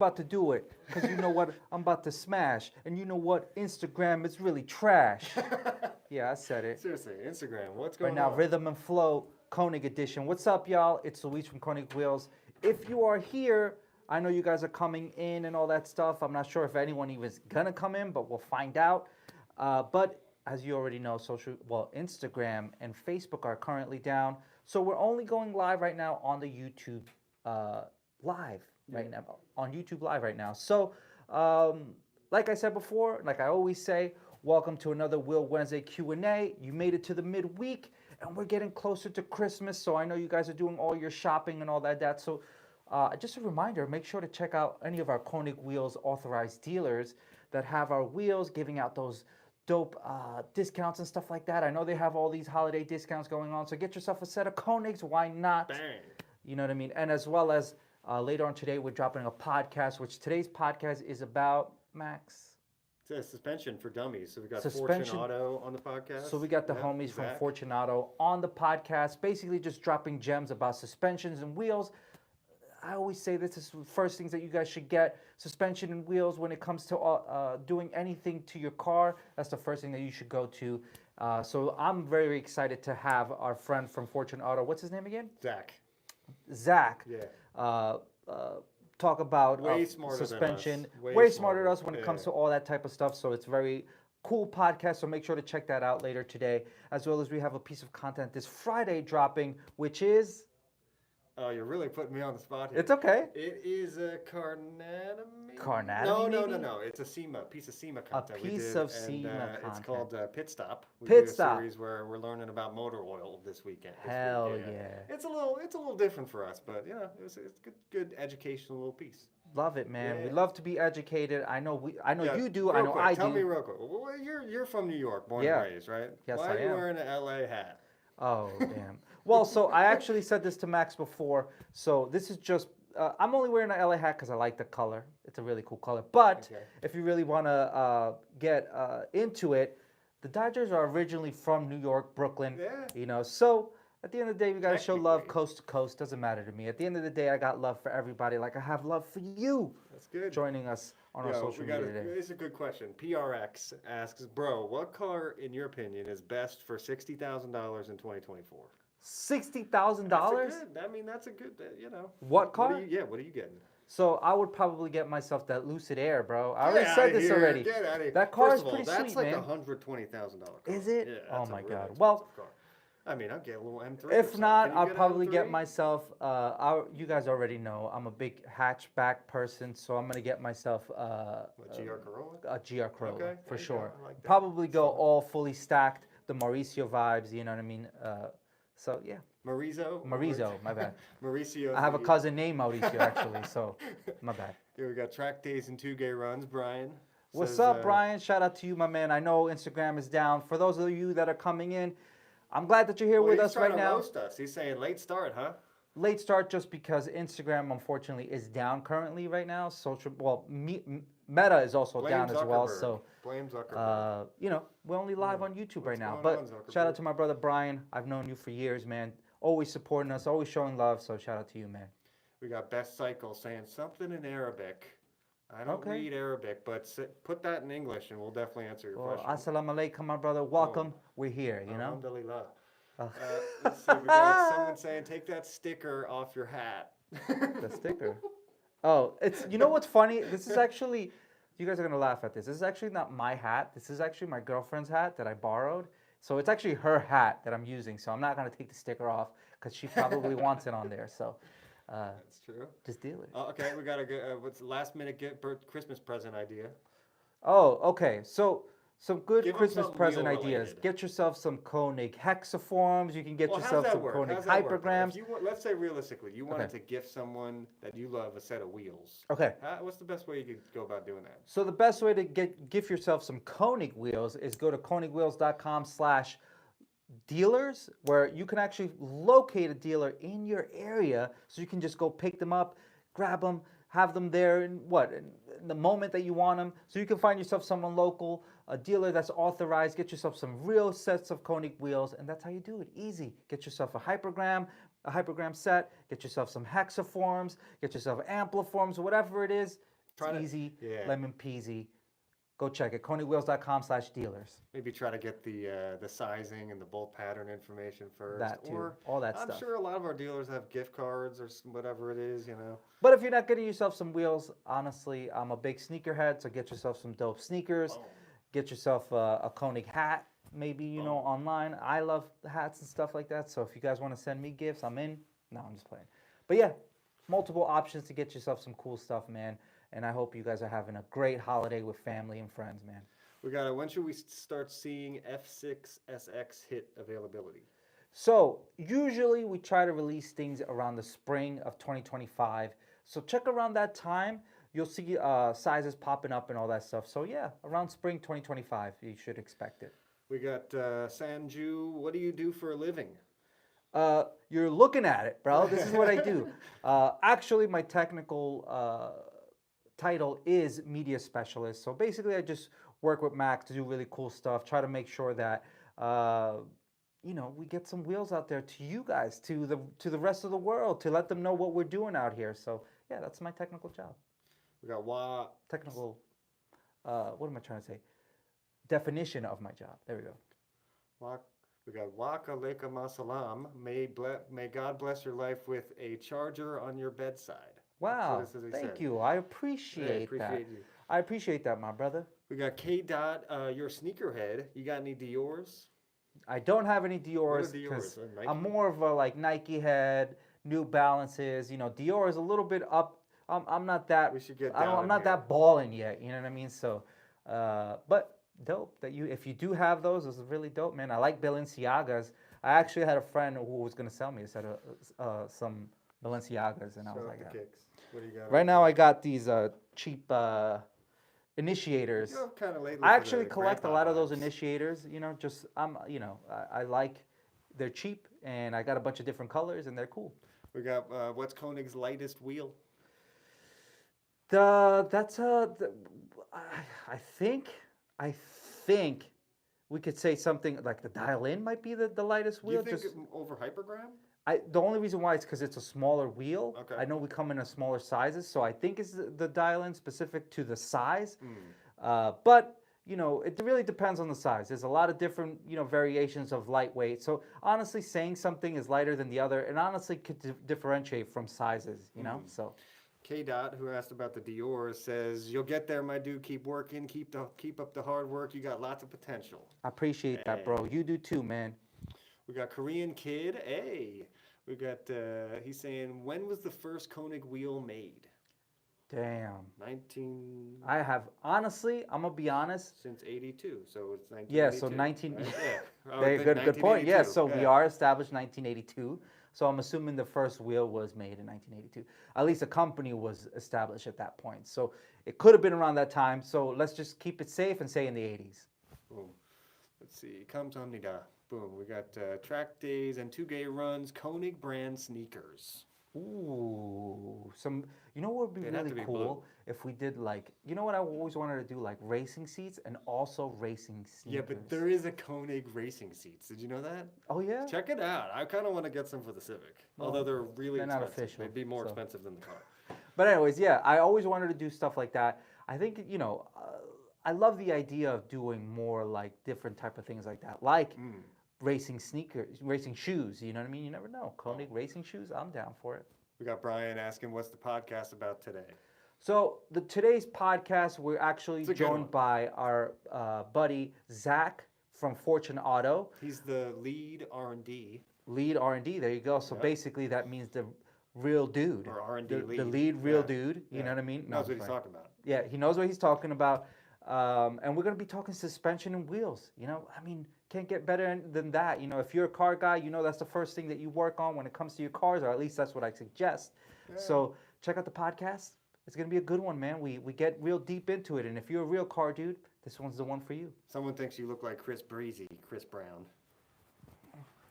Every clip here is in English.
about to do it because you know what? I'm about to smash. And you know what? Instagram is really trash. Yeah, I said it. Seriously, Instagram, what's Right going now, on? Rhythm and Flow, Konig edition. What's up, y'all? It's Luis from Konig Wheels. If you are here, I know you guys are coming in and all that stuff. I'm not sure if anyone even is gonna come in, but we'll find out. But as you already know, Instagram and Facebook are currently down. So we're only going live right now on the YouTube live right now, on YouTube live right now. So, like I said before, like I always say, welcome to another Will Wednesday Q&A. You made it to the midweek, and we're getting closer to Christmas. So I know you guys are doing all your shopping and all that. So just a reminder, make sure to check out any of our Konig Wheels authorized dealers that have our wheels, giving out those dope discounts and stuff like that. I know they have all these holiday discounts going on. So get yourself a set of Konigs. Why not? Bang. You know what I mean? And as well as later on today, we're dropping a podcast, which today's podcast is about, Max. It's a suspension for dummies. So we got Suspension. Fortune Auto on the podcast. So we got the homies from Fortunato on the podcast, basically just dropping gems about suspensions and wheels. I always say this is the first things that you guys should get. Suspension and wheels when it comes to doing anything to your car. That's the first thing that you should go to. So I'm very excited to have our friend from Fortune Auto. What's his name again? Zach. Yeah. Talk about Way smarter suspension. than us. Way smarter than us when it comes to all that type of stuff. So it's very cool podcast. So make sure to check that out later today. As well as we have a piece of content this Friday dropping, which is... Oh, you're really putting me on the spot here. It's okay. It is a Carnatomy. Carnatomy? No. It's a piece of SEMA content. A piece of SEMA content. It's called Pit Stop. We Pit do a Stop. series where we're learning about motor oil this weekend. Hell yeah. It's a little different for us, but it's a good educational little piece. Love it, man. Yeah. We love to be educated. I know you do. Real I know quick, I Tell do. me real quick. Well, you're from New York, born and raised, right? Yes, Why I are you am. wearing an LA hat? Oh, damn. Well, so I actually said this to Max before. So this is just, I'm only wearing an LA hat because I like the color. It's a really cool color. But if you really want to get into it, the Dodgers are originally from New York, Brooklyn. Yeah. So at the end of the day, we got to show love coast to coast. Doesn't matter to me. At the end of the day, I got love for everybody. Like I have love for you. That's good. Joining us on our social media today. It's a good question. PRX asks, bro, what car, in your opinion, is best for $60,000 in 2024? $60,000? That's a good, What car? What are you getting? So I would probably get myself that Lucid Air, bro. I already said this already. Get out of here. That car First is of all, pretty that's sweet, like man. $120,000 car. Is it? Yeah, Oh that's my a really God. expensive Well, car. I mean, I'll get a little M3. if not, I'll get an probably get M3? myself. You guys already know I'm a big hatchback person, so I'm gonna get myself A GR Corolla? a GR Corolla Okay, for there you sure. go. I like that. Probably go all fully stacked, the Mauricio vibes. You know what I mean? So yeah, Mauricio, my bad. Mauricio. I have a cousin named Mauricio actually, so my bad. Here we got track days and 2K runs. Brian. What's says, up, Brian? Shout out to you, my man. I know Instagram is down. For those of you that are coming in, I'm glad that you're here with us right now. Roast us. He's saying late start, huh? Late start just because Instagram, unfortunately, is down currently right now. Meta is also Blame down as well. Zuckerberg. So, Blame Zuckerberg. We're only live on YouTube right now. going But on, Zuckerberg? shout out to my brother Brian. I've known you for years, man. Always supporting us, always showing love. So shout out to you, man. We got Best Cycle saying something in Arabic. I don't read Arabic, but put that in English and we'll definitely answer your question. Assalamu alaikum, my brother. Welcome. We're here, you know? Alhamdulillah. Let's see, we got someone saying, take that sticker off your hat. The sticker. Oh, you know what's funny? This is actually, you guys are going to laugh at this. This is actually not my hat. This is actually my girlfriend's hat that I borrowed. So it's actually her hat that I'm using. So I'm not going to take the sticker off because she probably wants it on there. So that's true. Just deal with it. Okay, we got what's the last minute Christmas present idea? Oh, okay. So some good Give 'em Christmas something present wheel ideas. related. Get yourself some Konig hexaforms. You can get Well, how's yourself that some work? Konig How's that work? hypergrams. Let's say realistically, you wanted to gift someone that you love a set of wheels. Okay. What's the best way you could go about doing that? So the best way to gift yourself some Konig wheels is go to konigwheels.com/dealers, where you can actually locate a dealer in your area, so you can just go pick them up, grab them, have them there in the moment that you want them. So you can find yourself someone local, a dealer that's authorized, get yourself some real sets of Konig wheels, and that's how you do it. Easy. Get yourself a hypergram set, get yourself some hexaforms, get yourself ampliforms, whatever it is. easy, yeah. lemon peasy. Go check it. KONIGWHEELS.com/dealers. Maybe try to get the sizing and the bolt pattern information first. That too. Or All that I'm stuff. sure a lot of our dealers have gift cards or whatever it is, But if you're not getting yourself some wheels, honestly, I'm a big sneakerhead, so get yourself some dope sneakers. Boom. Get yourself a Konig hat, maybe, online. I love hats and stuff like that. So if you guys want to send me gifts, I'm in. No, I'm just playing. But yeah, multiple options to get yourself some cool stuff, man. And I hope you guys are having a great holiday with family and friends, man. We got when should we start seeing F6SX hit availability? So usually we try to release things around the spring of 2025. So check around that time. You'll see sizes popping up and all that stuff. So yeah, around spring 2025, you should expect it. We got Sanju. What do you do for a living? You're looking at it, bro. This is what I do. Actually, my technical title is media specialist. So basically, I just work with Mac to do really cool stuff. Try to make sure that we get some wheels out there to you guys, to the rest of the world, to let them know what we're doing out here. So yeah, that's my technical job. We got Technical. What am I trying to say? Definition of my job. There we go. We got Wa alaikum assalam. May God bless your life with a charger on your bedside. Wow, thank you. I appreciate that. You. I appreciate that, my brother. We got K. Dot, you're a sneakerhead. You got any Dior's? I don't have any Dior's because I'm more of a Nike head, New Balances. Dior is a little bit up. I'm not that. We should get. I'm not that balling yet. You know what I mean? So, but dope that if you do have those, this is really dope, man. I like Balenciagas. I actually had a friend who was gonna sell me a set of some Balenciagas, and I was like, what do you got? Right now I got these cheap initiators. Kind of lately I actually collect a lot of those initiators. I like. They're cheap, and I got a bunch of different colors, and they're cool. We got what's Konig's lightest wheel? I think we could say something like the dial-in might be the lightest wheel. You think over hypergram? The only reason why is because it's a smaller wheel. Okay. I know we come in a smaller sizes, so I think it's the dial-in specific to the size. But it really depends on the size. There's a lot of different variations of lightweight. So honestly, saying something is lighter than the other, and honestly could differentiate from sizes. So. K. Dot, who asked about the Dior, says, "You'll get there, my dude. Keep working. Keep up the hard work. You got lots of potential." I appreciate that, bro. You do too, man. We got Korean Kid. Hey, we got. He's saying, when was the first Konig wheel made? Damn. 19. I have honestly. I'm gonna be honest. Since 82, so it's 1982. Yeah, so 19. Right? Yeah. Very good point. Yeah, so yeah. we are established 1982. So I'm assuming the first wheel was made in 1982. At least a company was established at that point. So it could have been around that time. So let's just keep it safe and say in the 80s. Boom. Let's see. Comes Omnida. Boom. We got track days and 2-day runs. Konig brand sneakers. Ooh, you know what would be really cool if we did what I always wanted to do, racing seats and also racing sneakers. Yeah, but there is a Konig racing seats. Did you know that? Oh yeah. Check it out. I kind of want to get some for the Civic, although they're really expensive. Not official. They'd be more expensive than the car. But anyways, yeah, I always wanted to do stuff like that. I think I love the idea of doing more different type of things like that, racing sneakers, racing shoes. You know what I mean? You never know. Konig racing shoes, I'm down for it. We got Brian asking, what's the podcast about today? So today's podcast, we're actually joined by our buddy Zach from Fortune Auto. He's the lead R&D. Lead R&D. There you go. So basically, that means the real dude. Or R&D lead. The lead real dude. You know what I mean? Knows what he's talking about. Yeah, he knows what he's talking about. And we're going to be talking suspension and wheels. Can't get better than that. If you're a car guy, that's the first thing that you work on when it comes to your cars, or at least that's what I suggest. Yeah. So check out the podcast. It's going to be a good one, man. We get real deep into it. And if you're a real car dude, this one's the one for you. Someone thinks you look like Chris Brown.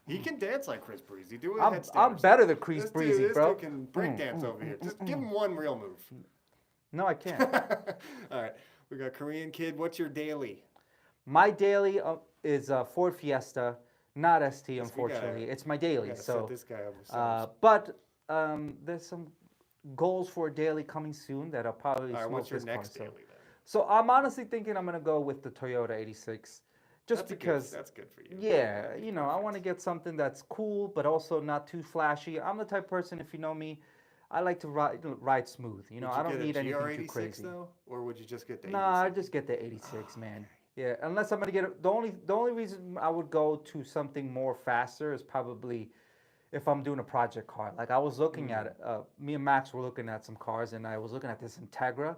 He can dance like Chris Breezy. Do a headstand. I'm better than Chris Breezy, bro. This dude can break dance over here. Just give him one real move. No, I can't. All right. We got Korean Kid. What's your daily? My daily is Ford Fiesta, not ST, unfortunately. It's my daily. So, set this guy up but there's some goals for a daily coming soon that I'll probably All right, smoke what's your this car. next daily then? So I'm honestly thinking I'm gonna go with the Toyota 86, just because. That's good for you. Yeah, That's you know, I want to perfect. get something that's cool, but also not too flashy. I'm the type of person, if you know me, I like to ride smooth. You know, Would I you don't get a need anything too GR86 crazy. though, or would you just get the Nah, I 86? just get the 86, Oh, man. okay. Yeah, unless I'm gonna get the only reason I would go to something more faster is probably if I'm doing a project car. Like I was looking at it, me and Max were looking at some cars, and I was looking at this Integra.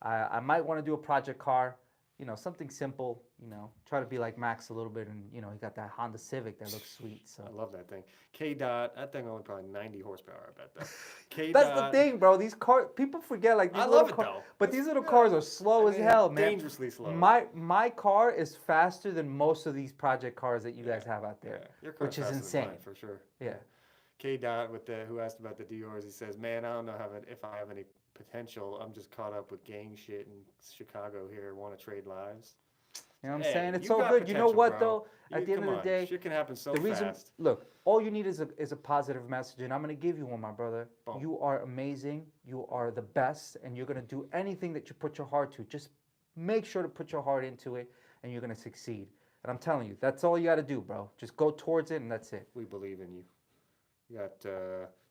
I might want to do a project car, you know, something simple, you know, try to be like Max a little bit, and you know, he got that Honda Civic that looks sweet. So I love that thing. K dot, that thing only probably 90 horsepower, I bet though. K that's the dot, thing, bro. These cars, people forget like these I little love it cars, though. but these little cars are slow as mean, hell, man. dangerously slow. My car is faster than most of these project cars that you guys have out there, Your car's which is faster than insane. mine, for sure. Yeah. K dot with the who asked about the Dior's, he says, "Man, I don't know if I have any potential. I'm just caught up with gang shit in Chicago here. Want to trade lives." You know what I'm Hey, saying? It's you all got good. You know potential, what bro. though? At the end Come of the on, day, shit can happen so the reason, fast. look, all you need is a positive message, and I'm gonna give you one, my brother. Boom. You are amazing. You are the best, and you're gonna do anything that you put your heart to. Just make sure to put your heart into it, and you're gonna succeed. And I'm telling you, that's all you got to do, bro. Just go towards it, and that's it. We believe in you. You got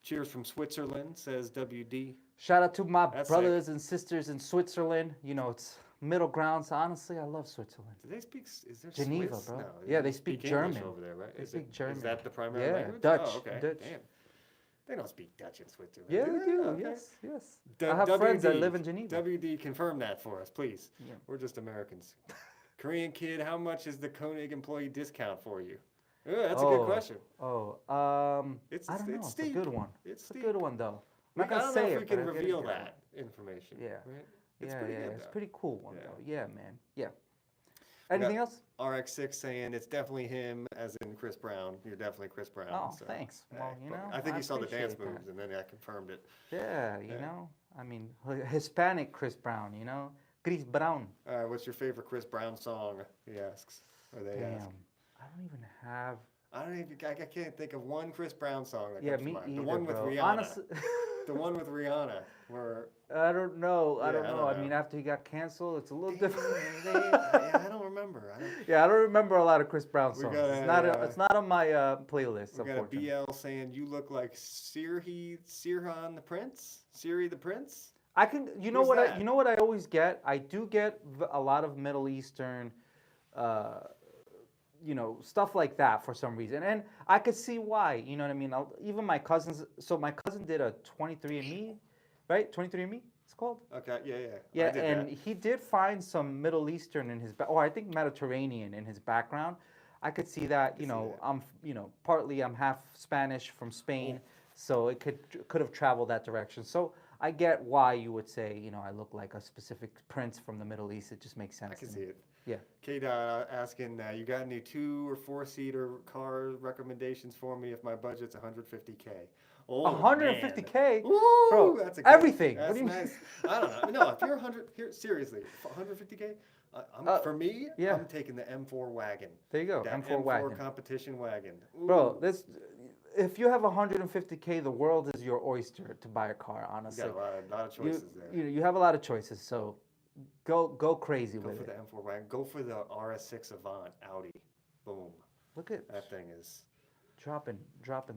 cheers from Switzerland, says WD. Shout out to my That's brothers and sisters in Switzerland. You know, it's middle ground. So honestly, I love Switzerland. Do they speak? Is there Geneva, Swiss? bro. No, Yeah, they speak English German. over there, right? They speak German. Is that the primary Yeah, language? Dutch. Oh, okay. Dutch. Damn. They don't speak Dutch in Switzerland. Yeah, they do. Okay. Yes, yes. I have friends that live in Geneva. WD, confirm that for us, please. Yeah. We're just Americans. Korean kid, how much is the Koenig employee discount for you? That's a good question. Oh, It's I don't know. It's a steep. good one. It's It's a steep. good one though. I'm I not gonna don't say know it. if we can but I'm gonna reveal get that information. Yeah. Right? Yeah, pretty yeah, good, it's though. a pretty cool one Yeah. though. Yeah, man. Yeah. We got Anything else? RX6 saying it's definitely him, as in Chris Brown. You're definitely Chris Brown. Oh, so, thanks. hey, Well, you but know, I think I you saw the dance appreciate that. moves, and then I confirmed it. Yeah, you Yeah. know. I mean, Hispanic Chris Brown. You know, Chris Brown. All right, what's your favorite Chris Brown song? He asks, or they Damn, ask. I don't even have. I can't think of one Chris Brown song that Yeah, comes to me mind. either, The one with bro. Rihanna. Honestly, The one with Rihanna, where I don't know. I Yeah, don't I know. don't I know. mean, after he got canceled, it's a little Damn, different. I don't remember. Yeah, I don't remember a lot of Chris Brown We songs. got It's a, not. uh, It's not on my playlist. We got a Unfortunately. BL saying you look like Sirhan the Prince, Siri the Prince. I can. You know Who's what? that? You know what I always get. I do get a lot of Middle Eastern, you know, stuff like that for some reason, and I could see why. You know what I mean? Even my cousins. So my cousin did a 23andMe, right? 23andMe. It's called. Okay, yeah. Yeah, I did and that. he did find some Middle Eastern in his, or I think Mediterranean in his background. I could see that. You see know, that. partly I'm half Spanish from Spain, so it could have traveled that direction. So I get why you would say, you know, I look like a specific prince from the Middle East. It just makes sense. I can to see me. it. Yeah. Kate asking, you got any 2 or 4 seater car recommendations for me if my budget's 150K? Oh, 150K, Woo, bro. that's a good, Everything. That's What do you mean? nice. I don't know. No, if you're 100, here seriously, 150K. For me, yeah. I'm taking the M4 wagon. There you go. That M4 wagon. competition wagon. Bro, Ooh. if you have 150K, the world is your oyster to buy a car. You Honestly, got a lot of choices there. you have a lot of choices. So go crazy Go with for it. the M4 wagon. Go for the RS6 Avant Audi. Boom. Look at That thing is. dropping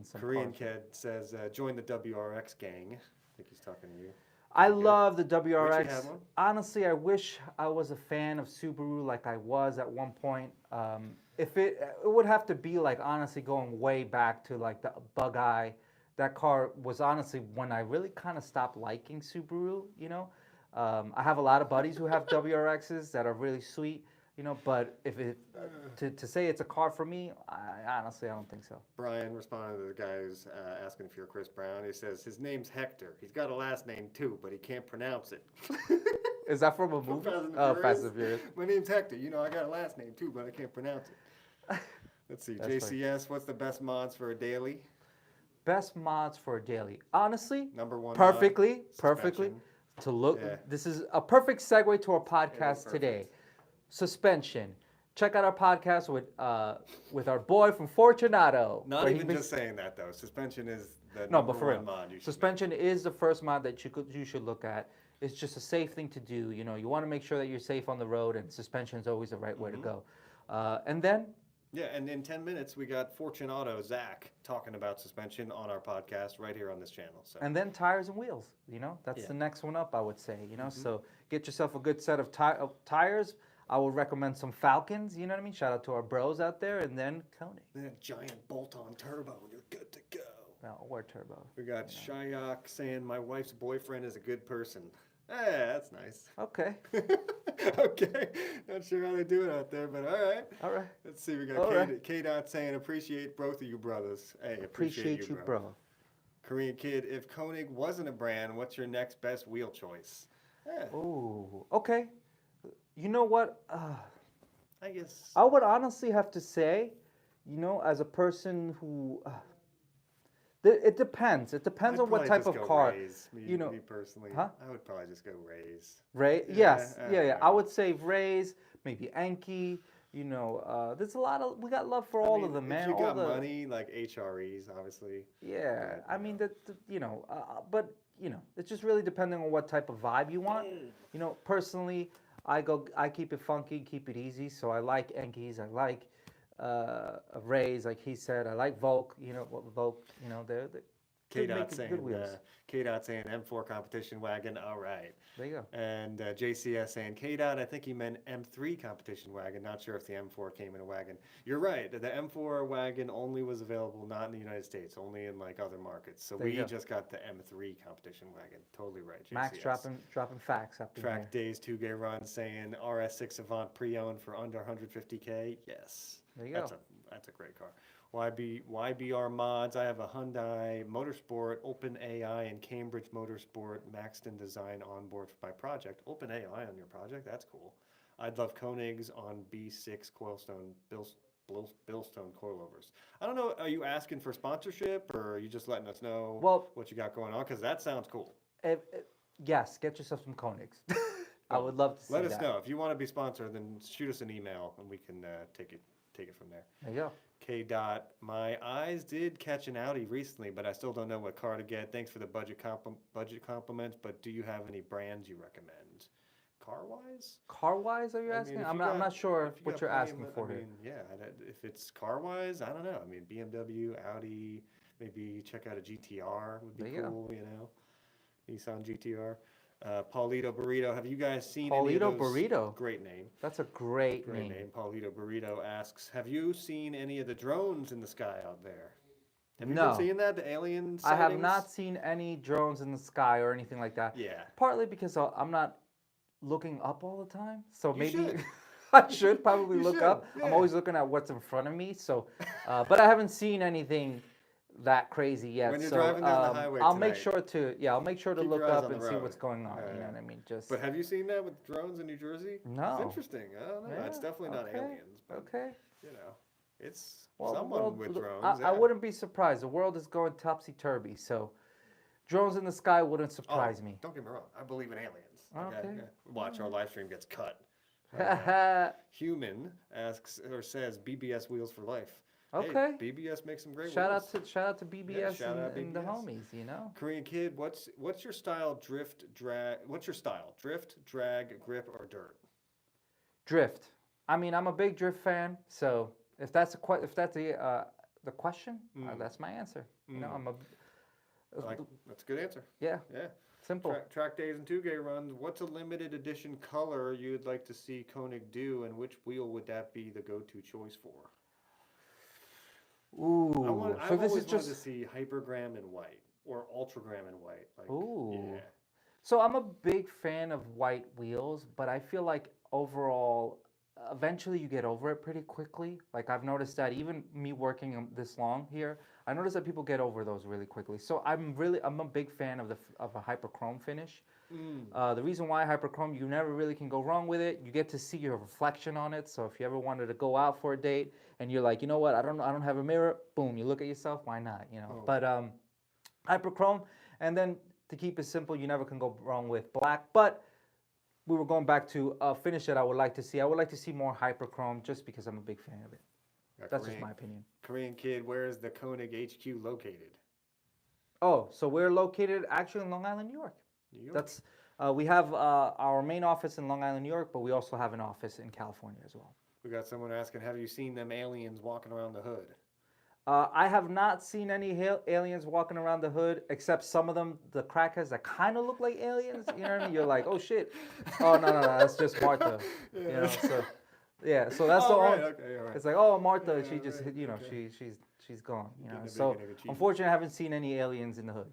some Korean cars. kid says, join the WRX gang. I think he's talking to you. I Good. love the Wish you WRX. had one. Honestly, I wish I was a fan of Subaru like I was at one point. If it would have to be like honestly going way back to like the Bug Eye. That car was honestly when I really kind of stopped liking Subaru. You know, I have a lot of buddies who have WRXs that are really sweet. You know, but if it to say it's a car for me, I honestly don't think so. Brian responded to the guy who's asking if you're Chris Brown. He says his name's Hector. He's got a last name too, but he can't pronounce it. Is that from a movie? Fast and the Oh, Furious. Fast and Furious. My name's Hector. You know, I got a last name too, but I can't pronounce it. Let's see. That's funny. JCS, what's the best mods for a daily? Best mods for a daily. Honestly, Number 1 perfectly mod, suspension. to look. Yeah. This is a perfect segue to our podcast perfect. today. Suspension. check out our podcast with our boy from Fortunato. Not where he even makes- just saying that though. Suspension is the No, number but for one real, mod you should suspension is the first mod that you should look at. It's just a safe thing to do. You know, you want to make sure that you're safe on the road, and suspension is always the right way to go. And then make. Yeah, and in 10 minutes we got Fortunato Zach talking about suspension on our podcast right here on this channel. So and then tires and wheels. You know, that's Yeah. the next one up, I would say. You know, so get yourself a good set of tires. I would recommend some Falcons. You know what I mean? Shout out to our bros out there, and then Konig. that giant bolt-on turbo, and you're good to go. No, or turbo. We got Shayak saying my wife's boyfriend is a good person. Hey, that's nice. Okay. Okay, not sure how they do it out there, but all right. All right. Let's see. We got All right. K-Dot saying appreciate both of you brothers. Hey, Appreciate you, bro. Korean Kid, if Konig wasn't a brand, what's your next best wheel choice? Ooh. Okay. You know what? I guess. I would honestly have to say, you know, as a person who, it depends. It depends I'd on what probably type just of go car. Rays, you know- me personally. Huh? I would probably just go Rays. Ray, Yeah, yes, I yeah. don't I know. would say Rays, maybe Enki. You know, there's a lot of we got love for I all mean, of them, man. If you all got the, money, like HREs, obviously. Yeah, But, I mean you know, but you know, it's just really depending on what type of vibe you want. You know, personally, I keep it funky, keep it easy. So I like Enkis, I like Rays, like he said. I like Volk. You know, Volk. You know, they're K-Dot making saying, good wheels. K-Dot saying M4 competition wagon, all right. There you go. And JCS saying, K-Dot, I think he meant M3 competition wagon. Not sure if the M4 came in a wagon. You're right. The M4 wagon only was available not in the United States, only in like other markets. So There you we go. just got the M3 competition wagon. Totally right, JCS. Max dropping facts up in Track here. Days 2K Run saying RS6 Avant pre-owned for under 150K. Yes. There you That's go. a great car. YBR Mods, I have a Hyundai Motorsport, Open AI, and Cambridge Motorsport Maxton design on board for my project. Open AI on your project? That's cool. I'd love Konigs on B6 Coilstone, Billstone coilovers. I don't know, are you asking for sponsorship or are you just letting us know Well- what you got going on? Because that sounds cool. Yes, get yourself some Konigs. I would love to see Let us that. know. If you want to be sponsored, then shoot us an email and we can take it from there. There you go. K-Dot, my eyes did catch an Audi recently, but I still don't know what car to get. Thanks for the budget compliments, but do you have any brands you recommend? Car-wise? Car-wise, are you I mean, asking? if I'm you not got- sure if you what got you're plenty asking of for mon- I here. mean, yeah, if it's car-wise, I don't know. I mean, BMW, Audi, maybe check out a GTR would be There you go. cool, you know? Nissan GTR. Paulito Burrito, have you guys seen any Paulito of those? Burrito. Great name. That's a great Great name. name. Paulito Burrito asks, have you seen any of the drones in the sky out there? Have you No. been seeing that, the alien I have sightings? not seen any drones in the sky or anything like that. Yeah. Partly because I'm not looking up all the time, so You maybe should. I should probably You look should, up. I'm yeah. always looking at what's in front of me. So, but I haven't seen anything that crazy yet. When you're so driving down the highway I'll make tonight, sure to I'll make sure to keep look your eyes up on and the see road. what's going on. Yeah, You know yeah. what I mean? Just But have you seen that with drones in New Jersey? No. It's interesting. I don't know. It's Yeah, definitely not okay, aliens, but okay. you know, it's Well, the someone world- with drones. I yeah. wouldn't be surprised. The world is going topsy-turvy, so drones in the sky wouldn't Oh, surprise me. Don't get me wrong. I believe in aliens. Okay. Yeah. Watch our live stream gets cut. Okay. Human asks or says BBS wheels for life. Okay. Hey, BBS makes some great Shout wheels. out to BBS shout out and the BBS. homies, you know. Korean Kid, what's your style? Drift, drag. What's your style? Drift, drag, grip, or dirt? Drift. I mean, I'm a big drift fan, so if that's the question, that's my answer. You know, I'm a That's a good answer. yeah, Yeah. simple. Track days and 2K runs. What's a limited edition color you'd like to see Koenig do, and which wheel would that be the go-to choice for? Ooh, I've so this always is wanted to just see hypergram in white or ultragram in white. Like, ooh. yeah. So I'm a big fan of white wheels, but I feel like overall, eventually you get over it pretty quickly. Like I've noticed that even me working this long here, I noticed that people get over those really quickly. So I'm a big fan of a hyperchrome finish. The reason why hyperchrome, you never really can go wrong with it. You get to see your reflection on it. So if you ever wanted to go out for a date and you're like, you know what, I don't have a mirror. Boom, you look at yourself. Why not? You know. Oh. But hyperchrome, and then to keep it simple, you never can go wrong with black. But we were going back to a finish that I would like to see. I would like to see more hyperchrome just because I'm a big fan of it. That's just my opinion. Korean Kid, where is the Koenig HQ located? Oh, so we're located actually in Long Island, New York. New York. That's we have our main office in Long Island, New York, but we also have an office in California as well. We got someone asking, have you seen them aliens walking around the hood? I have not seen any aliens walking around the hood, except some of them, the crackheads that kind of look like aliens. You know what I mean? You're like, oh shit. Oh no, that's just Martha. You know, so yeah, so that's the only. Okay, all right. It's like, oh, Martha, Yeah, she just, right, you know, okay. she's gone. You know, Getting a so big egg of cheese. unfortunately, I haven't seen any aliens in the hood.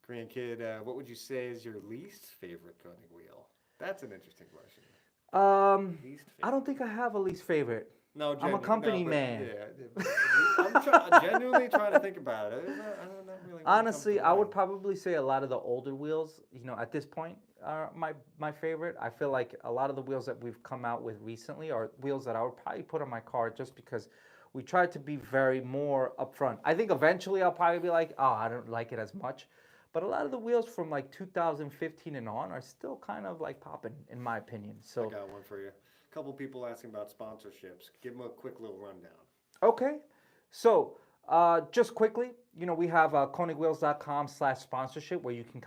Korean Kid, what would you say is your least favorite Koenig wheel? That's an interesting question. Least favorite. I don't think I have a least favorite. No, I'm a company man. Yeah, I'm genuinely trying to think about it. I don't know really. Honestly, I would probably say a lot of the older wheels, you know, at this point are my favorite. I feel like a lot of the wheels that we've come out with recently are wheels that I would probably put on my car just because we tried to be very more upfront. I think eventually I'll probably be like, oh, I don't like it as much. But a lot of the wheels from like 2015 and on are still kind of like popping, in my opinion. So I got one for you. A couple people asking about sponsorships. Give them a quick little rundown. okay, so just quickly, you know, we have konigwheels.com/sponsorship where you can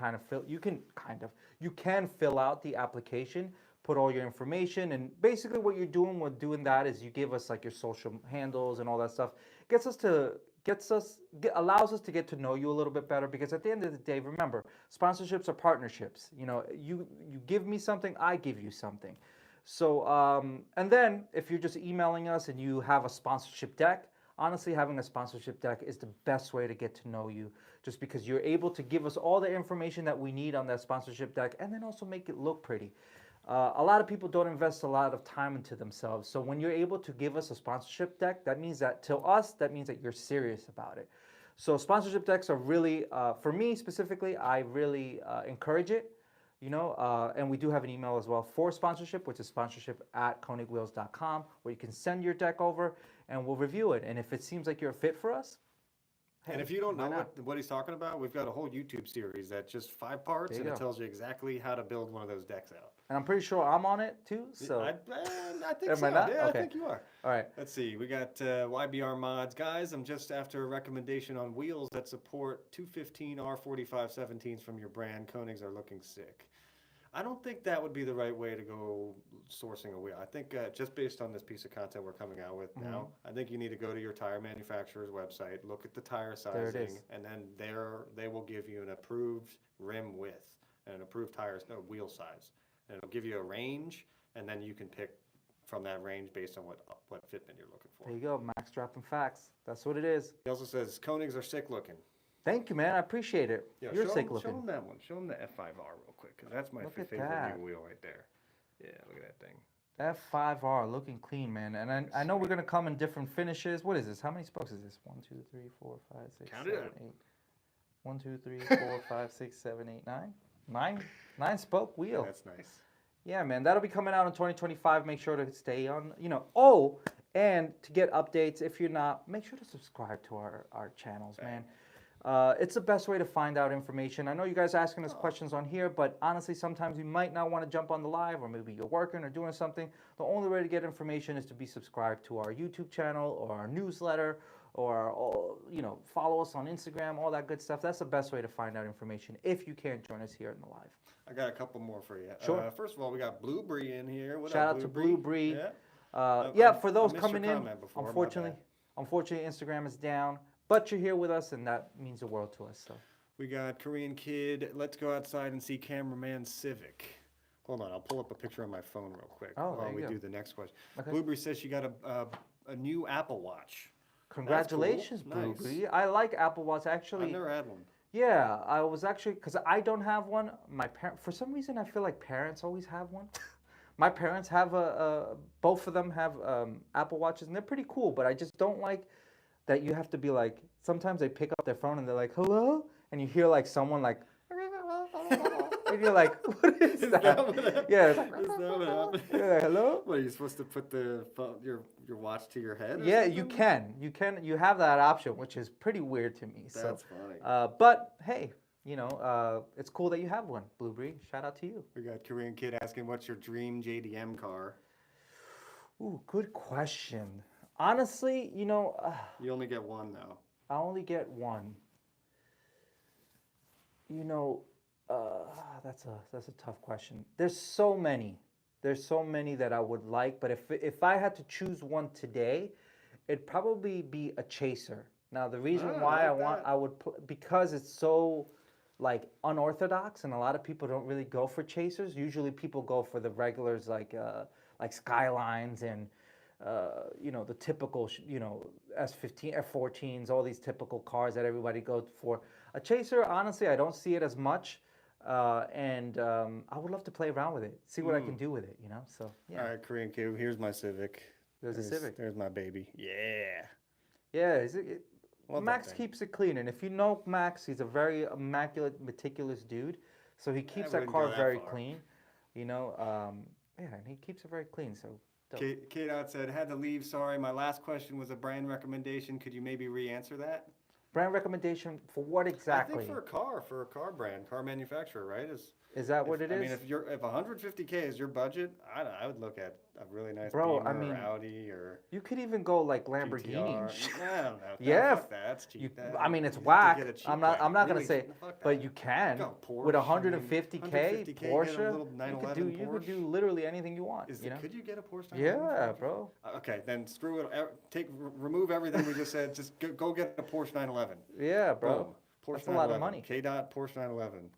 you can fill out the application, put all your information, and basically what you're doing with doing that is you give us like your social handles and all that stuff. Allows us to get to know you a little bit better, because at the end of the day, remember, sponsorships are partnerships. You know, you give me something, I give you something. So and then if you're just emailing us and you have a sponsorship deck, honestly, having a sponsorship deck is the best way to get to know you, just because you're able to give us all the information that we need on that sponsorship deck, and then also make it look pretty. A lot of people don't invest a lot of time into themselves. So when you're able to give us a sponsorship deck, that means that to us, that means that you're serious about it. So sponsorship decks are really, for me specifically, I really encourage it. You know, and we do have an email as well for sponsorship, which is sponsorship@konigwheels.com, where you can send your deck over and we'll review it. And if it seems like you're a fit for us, hey, And if you don't why know not? what he's talking about, we've got a whole YouTube series that's just 5 parts, There you and it go. tells you exactly how to build one of those decks out. And I'm pretty sure I'm on it too. So I think Am so. I not? Yeah, Okay. I think you are. all right. Let's see. We got YBR mods. Guys, I'm just after a recommendation on wheels that support 215 R45 17s from your brand. Konigs are looking sick. I don't think that would be the right way to go sourcing a wheel. I think just based on this piece of content we're coming out with now, I think you need to go to your tire manufacturer's website, look at the tire There it sizing, is. and then they will give you an approved rim width and an approved wheel size. And it'll give you a range, and then you can pick from that range based on what fitment you're looking for. There you go. Max dropping facts. That's what it is. He also says Konigs are sick looking. Thank you, man. I appreciate it. Yeah, You're show sick him, looking. Show him that one. Show him the F5R real quick, because that's my Look at favorite that. new wheel right there. Yeah, look at that thing. F5R looking clean, man. And I know we're gonna come in different finishes. What is this? How many spokes is this? 1, 2, 3, 4, 5, 6, Count 7, it up. 8. 1, 2, 3, 4, 5, 6, 7, 8, 9. 9 spoke wheel. That's nice. Yeah, man. That'll be coming out in 2025. Make sure to stay on. You know. Oh, and to get updates, if you're not, make sure to subscribe to our channels, man. It's the best way to find out information. I know you guys are asking us questions on here, but honestly, sometimes you might not want to jump on the live, or maybe you're working or doing something. The only way to get information is to be subscribed to our YouTube channel or our newsletter, or you know, follow us on Instagram, all that good stuff. That's the best way to find out information if you can't join us here in the live. I got a couple more for you. Sure. First of all, we got Blue Bree in here. What Shout up, out to Blue Blue Bree. Yeah. Yeah, for I those missed your coming in, comment before, my unfortunately, Instagram is down, but you're here with us, and that means the world to us. So. We got Korean Kid. Let's go outside and see Cameraman Civic. Hold on, I'll pull up a picture on my phone real quick Oh, there while you we go. do the next question. Okay. Blueberry says she got a new Apple Watch. Congratulations, That's cool. Blueberry. I like Apple Watch. Actually, I've never had one. yeah, I was actually, because I don't have one. My for some reason, I feel like parents always have one. My parents have both of them have Apple Watches, and they're pretty cool. But I just don't like that you have to be like. Sometimes they pick up their phone and they're like, "Hello," and you hear like someone like, and you're like, "What is that?" Yeah, it's like, Is that what happened? yeah, hello. What, are you supposed to put the your watch to your head? Or Yeah, something? you have that option, which is pretty weird to me. That's funny. But hey, it's cool that you have one, Blueberry. Shout out to you. We got Korean Kid asking, what's your dream JDM car? Ooh, good question. Honestly, You only get one, though. I only get one. That's a tough question. There's so many. There's so many that I would like, but if I had to choose one today, it'd probably be a chaser. Now the reason why I would because it's so like unorthodox, and a lot of people don't really go for chasers. Usually people go for the regulars like Skylines and the typical S15, F14s, all these typical cars that everybody goes for. A chaser, honestly, I don't see it as much. And I would love to play around with it, see what I can do with it, So, yeah. All right, Korean Kid, here's my Civic. There's a Civic. There's my baby. Yeah. Yeah, Love that Max thing. keeps it clean. And if you know Max, he's a very immaculate, meticulous dude. So he keeps that wouldn't car go that very far. clean, and he keeps it very clean. So, dope. K-Dot said, had to leave, sorry. My last question was a brand recommendation. Could you maybe re-answer that? Brand recommendation for what exactly? I think for a car brand, car manufacturer, right? Is that what it is? I mean, if 150K is your budget, I would look at a really nice Bro, Beamer or Audi or you could even go like Lamborghini. GTR. I don't know. Yeah, fuck that. That's cheap. It's you have whack. to get a cheap I'm one. not gonna Really say, cheap. Fuck but that. you can Go Porsche, with I mean, 150K 150K, get a Porsche. little 911 You could Porsche. do literally anything you want. Could you get a Porsche? Yeah, bro. Okay, then screw it. Remove everything we just said. Just go get a Porsche 911. Yeah, bro. Boom. Porsche That's a lot of 911. money. K-Dot Porsche 911.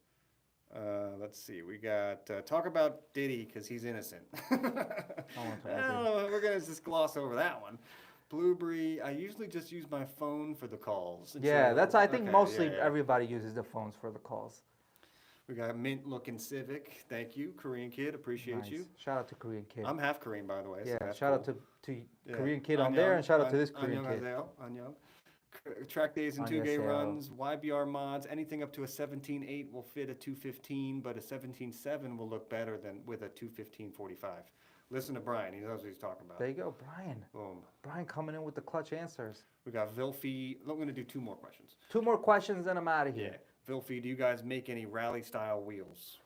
Let's see. We got talk about Diddy because he's innocent. I don't know. We're gonna just gloss over that one. Blueberry. I usually just use my phone for the calls. Yeah, I think mostly yeah. everybody uses their phones for the calls. We got a mint-looking Civic. Thank you, Korean Kid. Appreciate you. Shout out to Korean Kid. I'm half Korean, by the way. Yeah, so that's shout cool. out to Korean Kid on there, and shout out to this Korean kid. Annyeong. Track days and 2K runs, YBR mods, anything up to a 17.8 will fit a 215, but a 17.7 will look better than with a 215.45. Listen to Brian, he knows what he's talking about. There you go, Brian. Boom. Brian coming in with the clutch answers. We got Vilfie. I'm going to do two more questions. Two more questions, and I'm out of here. Yeah. Vilfie, do you guys make any rally-style wheels?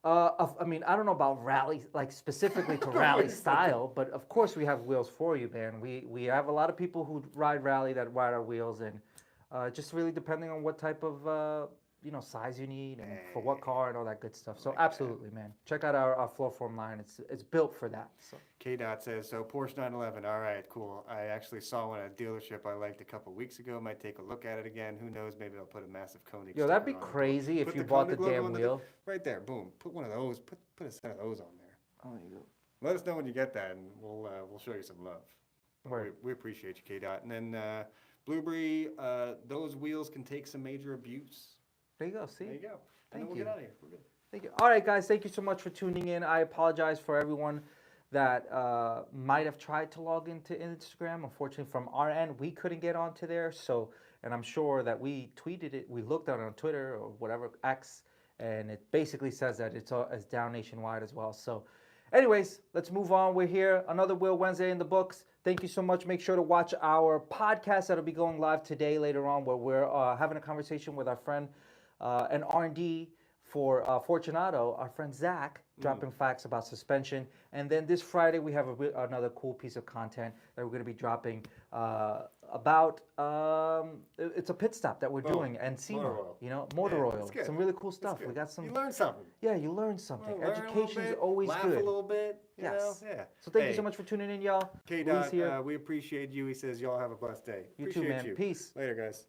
I mean, I don't know about rally, like specifically to rally style, but of course we have wheels for you, man. We have a lot of people who ride rally that ride our wheels, and just really depending on what type of size you need and for what car and all that good stuff. So absolutely, man. Check out our floor form line. It's built for that. So. K-Dot says, so Porsche 911, all right, cool. I actually saw one at a dealership I liked a couple weeks ago. Might take a look at it again. Who knows, maybe they'll put a massive KONIG Yo, that'd be sticker on it. crazy if Put you the bought the KONIG logo damn on wheel. Right there, boom. Put one of those, put a set of those on there. Oh, there you go. Let us know when you get that, and we'll show you some love. Word. We appreciate you, K-Dot. And then Blueberry, those wheels can take some major abuse. There you go, see? There you go. And Thank then we'll you. get out of here. We're good. Thank you. All right, guys, thank you so much for tuning in. I apologize for everyone that might have tried to log into Instagram. Unfortunately, from our end, we couldn't get onto there. So, and I'm sure that we tweeted it. We looked at it on Twitter or whatever, X, and it basically says that it's down nationwide as well. So, anyways, let's move on. We're here. Another Wheel Wednesday in the books. Thank you so much. Make sure to watch our podcast that'll be going live today later on, where we're having a conversation with our friend and R&D for Fortunato, our friend Zach, dropping facts about suspension. And then this Friday, we have another cool piece of content that we're going to be dropping about, it's a pit stop that we're doing, and SEMA, motor oil. good. Some really cool stuff. We got some. You learned something. Yeah, you learn something. Learn a little Education's bit, always laugh good. a little bit. You know? Yeah. So thank you so much for tuning in, y'all. K-Dot, we appreciate you. He says y'all have a blessed day. You too, Appreciate man. Peace. Later, guys.